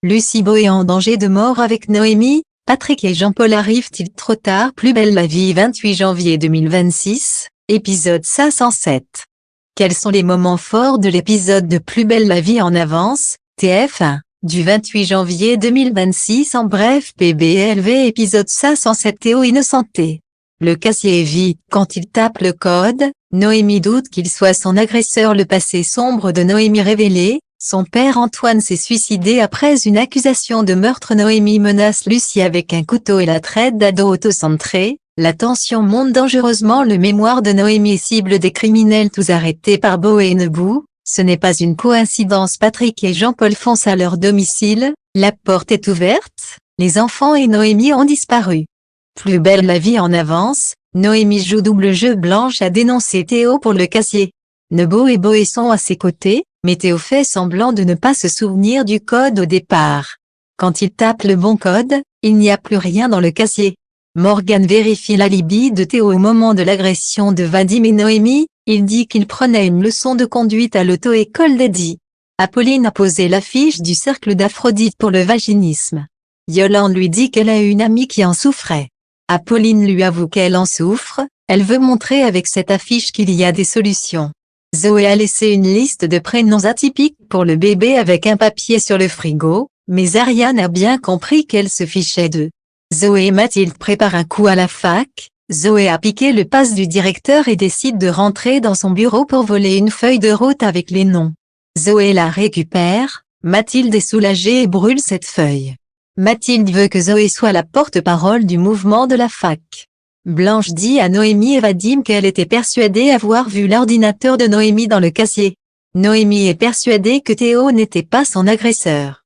Lucie Boé en danger de mort avec Noémie, Patrick et Jean-Paul arrivent-ils trop tard? Plus belle la vie 28 janvier 2026, épisode 507. Quels sont les moments forts de l'épisode de Plus belle la vie en avance, TF1, du 28 janvier 2026 en bref PBLV épisode 507 Théo innocenté. Le casier est vide quand il tape le code, Noémie doute qu'il soit son agresseur. Le passé sombre de Noémie révélé, son père Antoine s'est suicidé après une accusation de meurtre. Noémie menace Lucie avec un couteau et la traite d'ado autocentré. La tension monte dangereusement. Le mémoire de Noémie cible des criminels tous arrêtés par Boé et Nebou. Ce n'est pas une coïncidence. Patrick et Jean-Paul foncent à leur domicile, la porte est ouverte, les enfants et Noémie ont disparu. Plus belle la vie en avance, Noémie joue double jeu. Blanche a dénoncé Théo pour le casier. Nebou et Boé sont à ses côtés, mais Théo fait semblant de ne pas se souvenir du code au départ. Quand il tape le bon code, il n'y a plus rien dans le casier. Morgan vérifie l'alibi de Théo au moment de l'agression de Vadim et Noémie. Il dit qu'il prenait une leçon de conduite à l'auto-école d'Eddie. Apolline a posé l'affiche du cercle d'Aphrodite pour le vaginisme. Yolande lui dit qu'elle a une amie qui en souffrait. Apolline lui avoue qu'elle en souffre, elle veut montrer avec cette affiche qu'il y a des solutions. Zoé a laissé une liste de prénoms atypiques pour le bébé avec un papier sur le frigo, mais Ariane a bien compris qu'elle se fichait d'eux. Zoé et Mathilde préparent un coup à la fac. Zoé a piqué le pass du directeur et décide de rentrer dans son bureau pour voler une feuille de route avec les noms. Zoé la récupère, Mathilde est soulagée et brûle cette feuille. Mathilde veut que Zoé soit la porte-parole du mouvement de la fac. Blanche dit à Noémie et Vadim qu'elle était persuadée avoir vu l'ordinateur de Noémie dans le casier. Noémie est persuadée que Théo n'était pas son agresseur.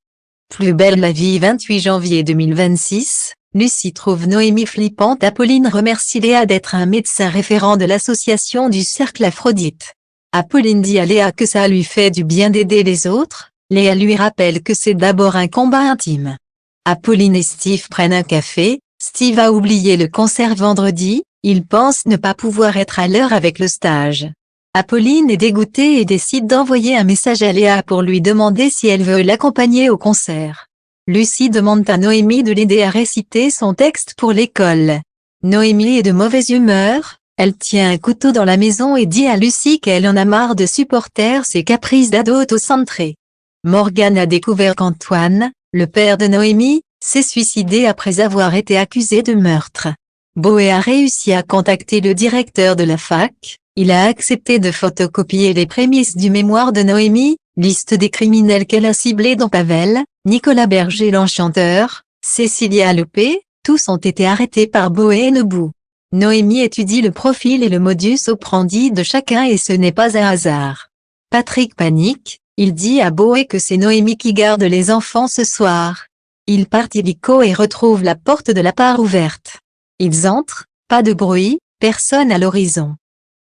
Plus belle la vie 28 janvier 2026. Lucie trouve Noémie flippante. Apolline remercie Léa d'être un médecin référent de l'association du cercle Aphrodite. Apolline dit à Léa que ça lui fait du bien d'aider les autres. Léa lui rappelle que c'est d'abord un combat intime. Apolline et Steve prennent un café. Steve a oublié le concert vendredi, il pense ne pas pouvoir être à l'heure avec le stage. Apolline est dégoûtée et décide d'envoyer un message à Léa pour lui demander si elle veut l'accompagner au concert. Lucie demande à Noémie de l'aider à réciter son texte pour l'école. Noémie est de mauvaise humeur, elle tient un couteau dans la maison et dit à Lucie qu'elle en a marre de supporter ses caprices d'ado autocentré. Morgan a découvert qu'Antoine, le père de Noémie, s'est suicidé après avoir été accusé de meurtre. Boé a réussi à contacter le directeur de la fac, il a accepté de photocopier les prémices du mémoire de Noémie, liste des criminels qu'elle a ciblés dont Pavel, Nicolas Berger l'enchanteur, Cécilia Lopé, tous ont été arrêtés par Boé et Nebou. Noémie étudie le profil et le modus operandi de chacun et ce n'est pas un hasard. Patrick panique, il dit à Boé que c'est Noémie qui garde les enfants ce soir. Ils partent illico et retrouvent la porte de l'appart ouverte. Ils entrent, pas de bruit, personne à l'horizon.